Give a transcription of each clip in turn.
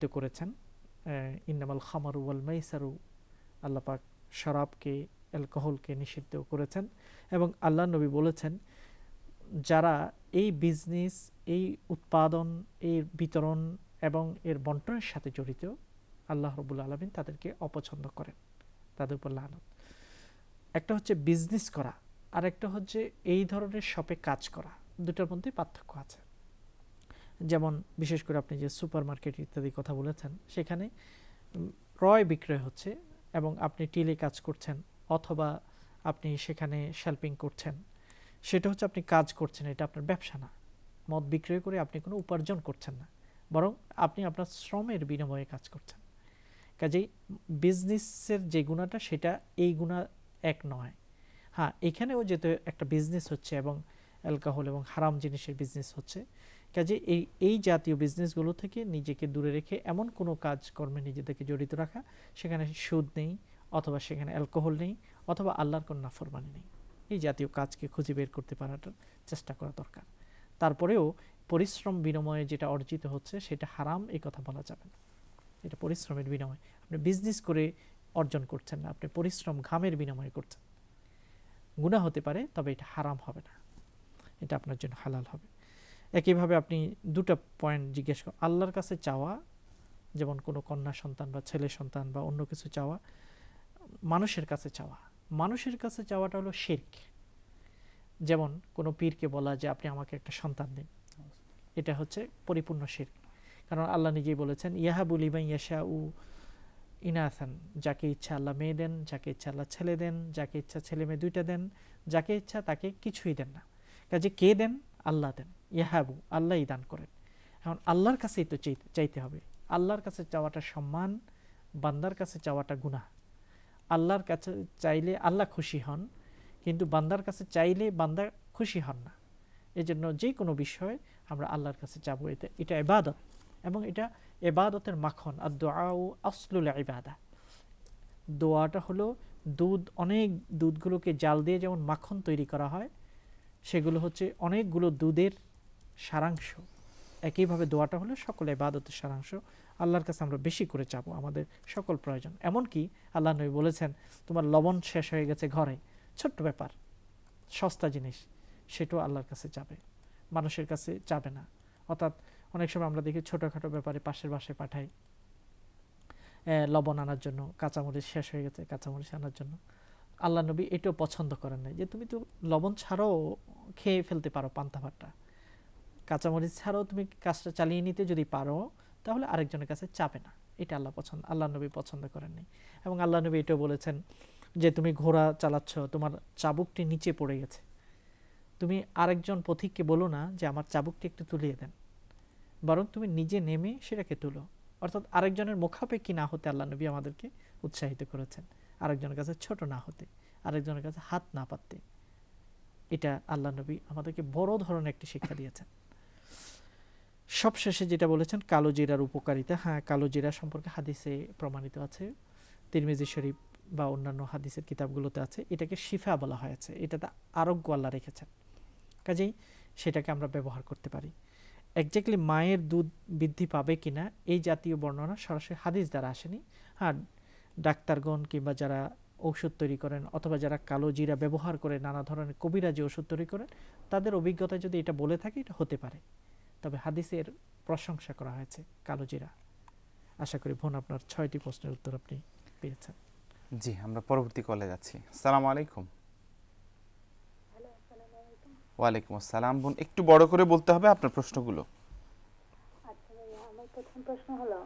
করেছেন ইন্নামাল খামারু ওয়াল মাইসারু, আল্লাহ পাক শরাবকে, অ্যালকোহলকে নিষিদ্ধ করেছেন। এবং আল্লাহ নবী বলেছেন যারা এই বিজনেস, এই উৎপাদন, এই বিতরণ এবং এর বন্টনের সাথে জড়িত, আল্লাহ রাব্বুল আলামিন তাদেরকে অপছন্দ করেন, তাদের উপর লানত। একটা হচ্ছে বিজনেস করা, আর একটা হচ্ছে এই ধরনের শপে কাজ করা, দুটার মধ্যে পার্থক্য আছে। যেমন বিশেষ করে আপনি যে সুপার মার্কেট ইত্যাদি কথা বলেছেন, সেখানে ক্রয় বিক্রয় হচ্ছে এবং আপনি টিলে কাজ করছেন অথবা আপনি সেখানে শেলফিং করছেন, সেটা হচ্ছে আপনি কাজ করছেন, এটা আপনার ব্যবসা না। মদ বিক্রয় করে আপনি কোনো উপার্জন করছেন না, বরং আপনি আপনার শ্রমের বিনিময়ে কাজ করছেন। কাজেই বিজনেসের যে গুণাটা, সেটা এই গুণা এক নয়। হ্যাঁ, এখানেও যেহেতু একটা বিজনেস হচ্ছে এবং অ্যালকোহল এবং হারাম জিনিসের বিজনেস হচ্ছে, কাজে এই জাতীয় বিজনেসগুলো থেকে নিজেকে দূরে রেখে এমন কোনো কাজকর্মে নিজেদেরকে জড়িত রাখা, সেখানে সুদ নেই অথবা সেখানে অ্যালকোহল নেই অথবা আল্লাহর কোনো নাফরমানি নেই, এই জাতীয় কাজকে খুঁজে বের করতে পারাটার চেষ্টা করা দরকার। তারপরেও পরিশ্রম বিনিময়ে যেটা অর্জিত হচ্ছে সেটা হারাম, এই কথা বলা যাবে না। এটা পরিশ্রমের বিনিময়, আপনি বিজনেস করে অর্জন করছেন না, আপনি পরিশ্রম ঘামের বিনিময়ে করছেন। গুনাহ হতে পারে, তবে এটা হারাম হবে না, এটা আপনার জন্য হালাল হবে। একইভাবে আপনি দুটো পয়েন্ট জিজ্ঞেস করেন, আল্লাহর কাছে চাওয়া, যেমন কোনো কন্যা সন্তান বা ছেলে সন্তান বা অন্য কিছু চাওয়া, মানুষের কাছে চাওয়া, মানুষের কাছে চাওয়াটা হলো শিরক। যেমন কোনো পীরকে বলা যে আপনি আমাকে একটা সন্তান দিন, এটা হচ্ছে পরিপূর্ণ শিরক। কারণ আল্লাহ নিজেই বলেছেন ইয়াহাবু লিমান ইয়াশাউ ইনাসান, যাকে ইচ্ছা আল্লাহ মেয়ে দেন, যাকে ইচ্ছা আল্লাহ ছেলে দেন, যাকে ইচ্ছা ছেলে মেয়ে দুইটা দেন, যাকে ইচ্ছা তাকে কিছুই দেন না। কাজে কে দেন? আল্লাহ দেন। ইয়াহাবু, আল্লাহই দান করেন। এখন আল্লাহর কাছেই তো চাইতে হবে। আল্লাহর কাছে চাওয়াটা সম্মান, বান্দার কাছে চাওয়াটা গুনাহ। আল্লাহর কাছে চাইলে আল্লাহ খুশি হন, কিন্তু বান্দার কাছে চাইলে বান্দা খুশি হন না। এই জন্য যে কোনো বিষয় আমরা আল্লাহর কাছে চাবো, এটা ইবাদত, এবং এটা ইবাদতের মাখন। আর দুআউ আসলুল ইবাদা, দোয়াটা হলো দুধ, অনেক দুধগুলোকে জাল দিয়ে যেমন মাখন তৈরি করা হয়, সেগুলো হচ্ছে অনেকগুলো দুধের সারাংশ। একইভাবে দোয়াটা হলো সকল ইবাদতের সারাংশ। আল্লাহর কাছে আমরা বেশি করে চাবো আমাদের সকল প্রয়োজন। এমনকি আল্লাহ নবী বলেছেন তোমার লবণ শেষ হয়ে গেছে ঘরে, ছোট্ট ব্যাপার, সস্তা জিনিস, সেটাও আল্লাহর কাছে যাবে, মানুষের কাছে যাবে না। অর্থাৎ অনেক সময় আমরা দেখি ছোটোখাটো ব্যাপারে পাশের বাসায় পাঠাই লবণ আনার জন্য, কাঁচামরিচ শেষ হয়ে গেছে কাঁচামরিচ আনার জন্য। আল্লাহ নবী এটাও পছন্দ করেন নাই, যে তুমি তো লবণ ছাড়াও খেয়ে ফেলতে পারো পান্তা ভাতটা, কাঁচামরিচ ছাড়াও তুমি কাজটা চালিয়ে নিতে যদি পারো, তাহলে আরেকজনের কাছে চাবে না। এটা আল্লাহ নবী পছন্দ করেননি। এবং আল্লাহ নবী এটাও বলেছেন যে তুমি ঘোড়া চালাচ্ছ, তোমার চাবুকটি নিচে পড়ে গেছে, তুমি আরেকজন পথিককে বলো না যে আমার চাবুকটি একটু তুলিয়ে দেন, বরং তুমি নিজে নেমে সেটাকে তুলো। অর্থাৎ আরেকজনের মুখাপেক্ষী না হতে আল্লাহ নবী আমাদেরকে উৎসাহিত করেছেন, আরেকজনের কাছে ছোট না হতে, আরেকজনের কাছে হাত না পাততে। এটা আল্লাহ নবী আমাদেরকে বড় ধরনের একটি শিক্ষা দিয়েছেন। সবশেষে যেটা বলেছেন কালো জিরার উপকারিতা, হ্যাঁ, কালো জিরা সম্পর্কে হাদিসে প্রমাণিত আছে, তিরমিজি শরীফ বা অন্যান্য হাদিসের কিতাবগুলোতে আছে। এটাকে শিফা বলা হয়েছে, এটাতে আরোগ্য আল্লাহ রেখেছেন, কাজেই সেটাকে আমরা ব্যবহার করতে পারি। এক্স্যাক্টলি মায়ের দুধ বৃদ্ধি পাবে কিনা এই জাতীয় বর্ণনা সরাসরি হাদিস দ্বারা আসেনি। হ্যাঁ, ডাক্তারগণ কিংবা যারা ঔষধ তৈরি করেন অথবা যারা কালো জিরা ব্যবহার করে নানা ধরনের কবিরাজি ওষুধ তৈরি করেন, তাদের অভিজ্ঞতায় যদি এটা বলে থাকে, এটা হতে পারে। তবে হাদিসের প্রশংসা করা হয়েছে কালো জিরা। আশা করি বোন আপনার 6টি প্রশ্নের উত্তর আপনি পেয়েছেন। জি, আমরা পরবর্তী কলে যাচ্ছি। আসসালামু আলাইকুম। ওয়ালাইকুম আসসালাম। বোন একটু বড় করে বলতে হবে আপনার প্রশ্নগুলো। আচ্ছা ভাইয়া, আমার প্রথম প্রশ্ন হলো,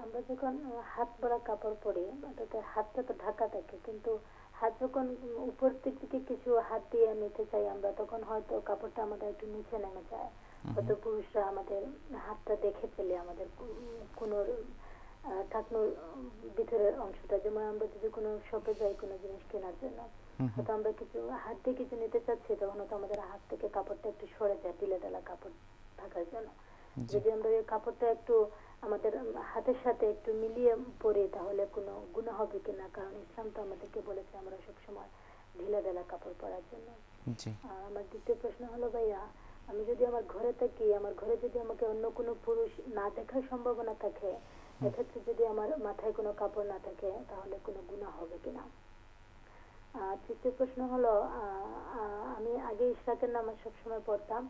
আমরা যখন হাত ভরা কাপড় পরি, অর্থাৎ হাতটা তো ঢাকা থাকে, কিন্তু হাত যখন উপর দিক থেকে কিছু হাত দিয়ে নিতে চাই আমরা, তখন হয়তো কাপড়টা আমাদের একটু নিচে নেমে যায়। হয়তো পুরুষরা আমাদের হাতটা দেখে ফেলে, আমাদের কোনো ঢাকনোর ভিতরের অংশটা। যেমন আমরা যদি কোনো শপে যাই কোনো জিনিস কেনার জন্য, হয়তো আমরা কিছু হাত দিয়ে কিছু নিতে চাচ্ছি, তখন হয়তো আমাদের হাত থেকে কাপড়টা একটু সরে যায় ঢিলে ঢালা কাপড় থাকার জন্য। যদি আমরা এই কাপড়টা একটু আমাদের হাতের সাথে একটু মিলিয়ে পরি, তাহলে কোনো গুনাহ হবে কিনা? কারণ ইসলাম তো আমাদেরকে বলেছে আমরা সবসময় ঢিলা ঢালা কাপড় পরার জন্য। আমার দ্বিতীয় প্রশ্ন হলো ভাইয়া, আমি যদি আমার ঘরে থাকি, আমার ঘরে যদি আমাকে অন্য কোনো পুরুষ না দেখার সম্ভাবনা থাকে, এক্ষেত্রে যদি আমার মাথায় কোনো কাপড় না থাকে তাহলে কোনো গুনাহ হবে কিনা? তৃতীয় প্রশ্ন হলো, আমি আগে ইশরাকের নামাজ সবসময় পড়তাম,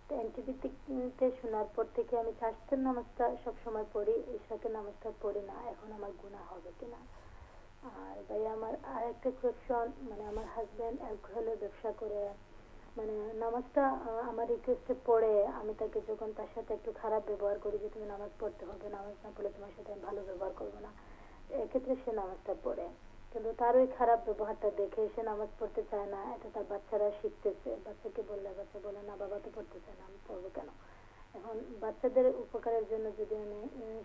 তো এনটিভিতে শোনার পর থেকে আমি চাষতের নামাজটা সবসময় পড়ি, ইশরাকের নামাজটা পড়ি না, এখন আমার গুনাহ হবে কিনা? আর ভাই আমার আর একটা কোয়েশ্চন, মানে আমার হাজবেন্ড অ্যালকোহলের ব্যবসা করে, মানে নামাজটা আমার রিকোয়েস্টে পড়ে, আমি তাকে যখন তার সাথে একটু খারাপ ব্যবহার করি যে তুমি নামাজ পড়তে হবে, নামাজ না পড়লে তোমার সাথে আমি ভালো ব্যবহার করবো না, এক্ষেত্রে সে নামাজটা পড়ে, কিন্তু তার ওই খারাপ ব্যবহারটা দেখে সে নামাজ পড়তে চায় না। এটা তার বাচ্চারা শিখতেছে, বাচ্চাকে বললে বাচ্চা বলে না বাবা তো পড়তে চায় না, আমি পড়বো কেন? এখন বাচ্চাদের উপকারের জন্য যদি আমি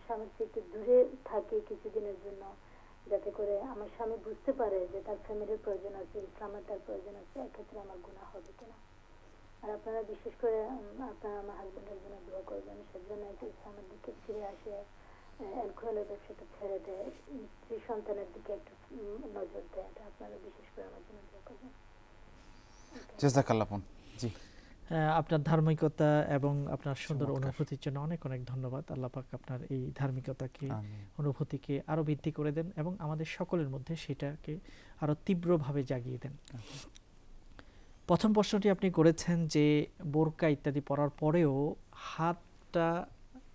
স্বামীর থেকে একটু দূরে থাকি কিছুদিনের জন্য, যাতে করে আমার স্বামী বুঝতে পারে যে তার ফ্যামিলির প্রয়োজন আছে, ইসলামের তার প্রয়োজন আছে, এক্ষেত্রে আমার গুনাহ হবে কিনা? আর আপনারা বিশেষ করে আপনারা আমার হাজবেন্ডের জন্য দোয়া করবেন, সেজন্য একটু ইসলামের দিকে ফিরে আসে, অ্যালকোহলের ব্যবসাটা ছেড়ে দেয়, স্ত্রী সন্তানের দিকে একটু নজর দেয়, এটা আপনারা বিশেষ করে আমার জন্য দোয়া করবেন। জাযাকাল্লাহ আপন। জি, আপনার ধার্মিকতা এবং আপনার সুন্দর চমৎকার। অনুভূতির জন্য অনেক অনেক ধন্যবাদ। আল্লাহ পাক আপনার এই ধার্মিকতাকে, আমিন। অনুভূতিকে আরো বৃদ্ধি করে দেন এবং আমাদের সকলের মধ্যে সেটাকে আরো তীব্রভাবে জাগিয়ে দেন। প্রথম প্রশ্নটি আপনি করেছেন যে বোরকা ইত্যাদি পরার পরেও হাতটা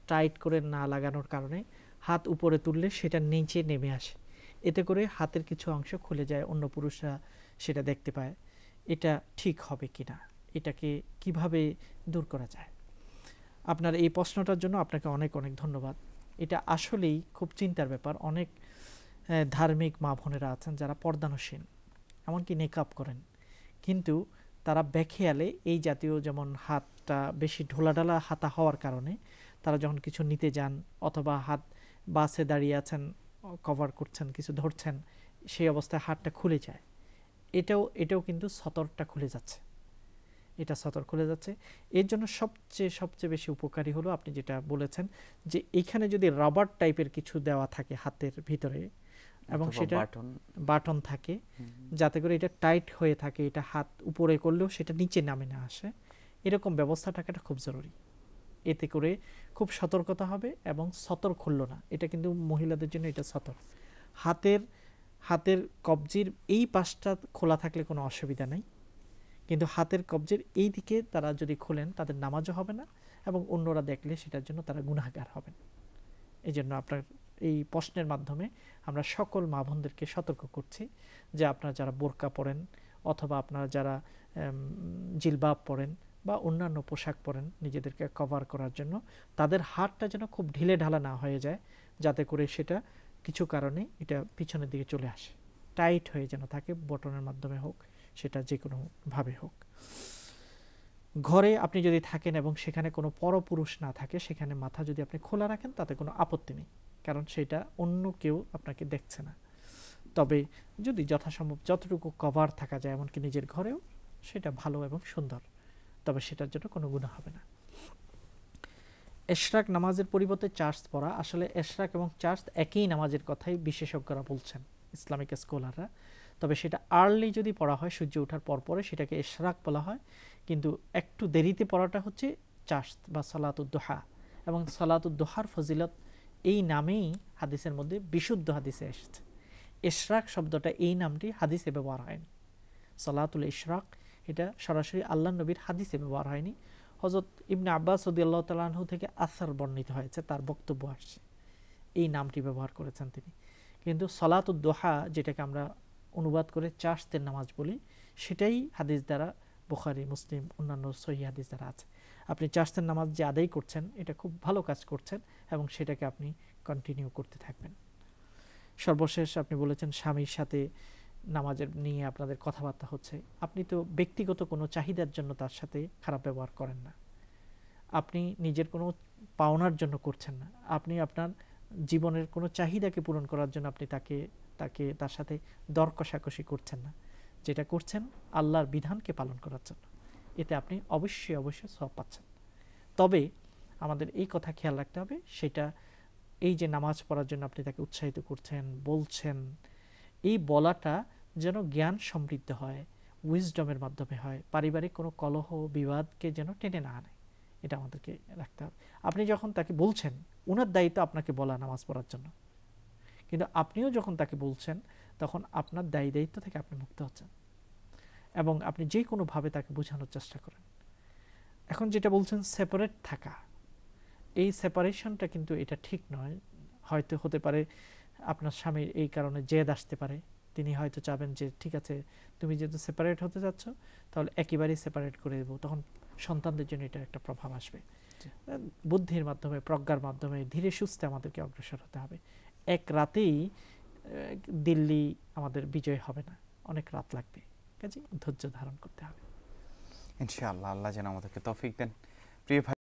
টাইট করে না লাগানোর কারণে হাত উপরে তুললে সেটা নিচে নেমে আসে, এতে করে হাতের কিছু অংশ খুলে যায়, অন্য পুরুষরা সেটা দেখতে পায়। এটা ঠিক হবে কিনা, এটাকে কিভাবে দূর করা যায়? আপনার এই প্রশ্নটার জন্য আপনাকে অনেক অনেক ধন্যবাদ। এটা আসলেই খুব চিন্তার ব্যাপার। অনেক ধার্মিক মা বোনেরা আছেন যারা পর্দানসীন, এমনকি নেকাব করেন, কিন্তু তারা বেখেয়ালে এই জাতীয়, যেমন হাতটা বেশি ঢোলাঢালা হাতা হওয়ার কারণে তারা যখন কিছু নিতে যান অথবা হাত বাসে দাঁড়িয়ে আছেন, কভার করছেন, কিছু ধরছেন, সেই অবস্থায় হাতটা খুলে যায়। এটাও কিন্তু সতরটা খুলে যাচ্ছে, এটা সতর খুলে যাচ্ছে। এর জন্য সবচেয়ে বেশি উপকারী হলো আপনি যেটা বলেছেন যে এখানে যদি রাবার টাইপের কিছু দেওয়া থাকে হাতের ভিতরে এবং সেটা বাটন থাকে, যাতে করে এটা টাইট হয়ে থাকে, এটা হাত উপরে করলেও সেটা নিচে নামে না আসে, এরকম ব্যবস্থা থাকাটা খুব জরুরি। এতে করে খুব সতর্কতা হবে এবং সতর খুললো না। এটা কিন্তু মহিলাদের জন্য এটা সতর। হাতের কবজির এই পাশটা খোলা থাকলে কোনো অসুবিধা নেই, কিন্তু হাতের কবজির এই দিকে তারা যদি খোলেন তাদের নামাজও হবে না এবং অন্যরা দেখলে সেটার জন্য তারা গুনাহগার হবেন। এই জন্য আপনার এই প্রশ্নের মাধ্যমে আমরা সকল মা বোনদেরকে সতর্ক করছি যে আপনারা যারা বোরকা পরেন অথবা আপনারা যারা জিলবাব পরেন বা অন্যান্য পোশাক পরেন নিজেদেরকে কভার করার জন্য, তাদের হাতটা যেন খুব ঢিলে ঢালা না হয়ে যায়, যাতে করে সেটা কিছু কারণে এটা পিছনের দিকে চলে আসে, টাইট হয়ে যেন থাকে, বটনের মাধ্যমে হোক, সেটা যে কোনোভাবে হোক। ঘরে আপনি যদি থাকেন এবং সেখানে কোনো পরপুরুষ না থাকে, সেখানে মাথা যদি আপনি খোলা রাখেন তাতে কোনো আপত্তি নেই, কারণ সেটা অন্য কেউ আপনাকে দেখছে না। তবে যদি যথাসম্ভব যতটুকু কভার থাকা যায় এমনকি নিজের ঘরেও, সেটা ভালো এবং সুন্দর, তবে সেটার জন্য কোনো গুনাহ হবে না। ইশরাক নামাজের পরিবর্তে চার্জ পড়া, আসলে ইশরাক এবং চার্জ একই নামাজের কথাই বিশেষজ্ঞরা বলছেন, ইসলামিক স্কলাররা। তবে সেটা আর্লি যদি পড়া হয় সূর্য ওঠার পরে সেটাকে ইশরাক বলা হয়, কিন্তু একটু দেরিতে পড়াটা হচ্ছে চার্জ বা সালাতুদ দুহা। এবং সালাতুদ দুহার ফজিলত এই নামেই হাদিসের মধ্যে বিশুদ্ধ হাদিসে এসেছে। ইশরাক শব্দটা এই নামটি হাদিসে ব্যবহার হয়নি। সালাতুল ইশরাক এটা সরাসরি আল্লাহ নবীর হাদিসে ব্যবহার হয়নি। হযরত ইবনে আব্বাস রাদিয়াল্লাহু তাআলা আনহু থেকে আসার বর্ণিত হয়েছে, তার বক্তব্য আসছে, এই নামটি ব্যবহার করেছেন তিনি। কিন্তু সালাতুদ দুহা, যেটাকে আমরা অনুবাদ করে চার্জের নামাজ বলি, সেটাই হাদিস দ্বারা বুখারী, মুসলিম, অন্যান্য সহিহ হাদিস দ্বারা আছে। আপনি চার্জের নামাজ যে আদায় করছেন এটা খুব ভালো কাজ করছেন এবং সেটাকে আপনি কন্টিনিউ করতে থাকবেন। সর্বশেষ আপনি বলেছেন স্বামীর সাথে নামাজের নিয়ে আপনাদের কথাবার্তা হচ্ছে। আপনি তো ব্যক্তিগত কোনো চাহিদার জন্য তার সাথে খারাপ ব্যবহার করেন না, আপনি নিজের কোনো পাওনার জন্য করছেন না, আপনি আপনার জীবনের কোনো চাহিদাকে পূরণ করার জন্য আপনি তার সাথে দর কষাকষি করছেন না, যেটা করছেন আল্লাহর বিধানকে পালন করার জন্য। এতে আপনি অবশ্যই সওয়াব পাচ্ছেন। তবে আমাদের এই কথা খেয়াল রাখতে হবে, সেটা এই যে নামাজ পড়ার জন্য আপনি তাকে উৎসাহিত করছেন, বলছেন, এই বলাটা যেন জ্ঞান সমৃদ্ধ হয়, উইজডমের মাধ্যমে হয়, পারিবারিক কোনো কলহ বিবাদকে যেন টেনে না আনে। এটা আমাদেরকে রাখতে হবে। আপনি যখন তাকে বলছেন, ওনার দায়িত্ব আপনাকে বলা নামাজ পড়ার জন্য, কিন্তু আপনিও যখন তাকে বলছেন তখন আপনার দায়িত্ব থেকে আপনি মুক্ত হচ্ছেন এবং আপনি যে কোনোভাবে তাকে বোঝানোর চেষ্টা করেন। এখন যেটা বলছেন সেপারেট থাকা, এই সেপারেশনটা কিন্তু এটা ঠিক নয়। হয়তো হতে পারে আপনার স্বামীর এই কারণে জেদ আসতে পারে, তিনি হয়তো চাবেন যে ঠিক আছে তুমি যেহেতু সেপারেট হতে যাচ্ছ তাহলে একেবারেই সেপারেট করে দেবো, তখন সন্তানদের জন্য এটা একটা প্রভাব আসবে। বুদ্ধির মাধ্যমে, প্রজ্ঞার মাধ্যমে ধীরে সুস্থে আমাদেরকে অগ্রসর হতে হবে। এক রাতেই দিল্লি আমাদের বিজয় হবে না, অনেক রাত লাগবে, কাজে ধৈর্য ধারণ করতে হবে। ইনশাআল্লাহ, আল্লাহ যেন আমাদেরকে তৌফিক দেন। প্রিয় ভাই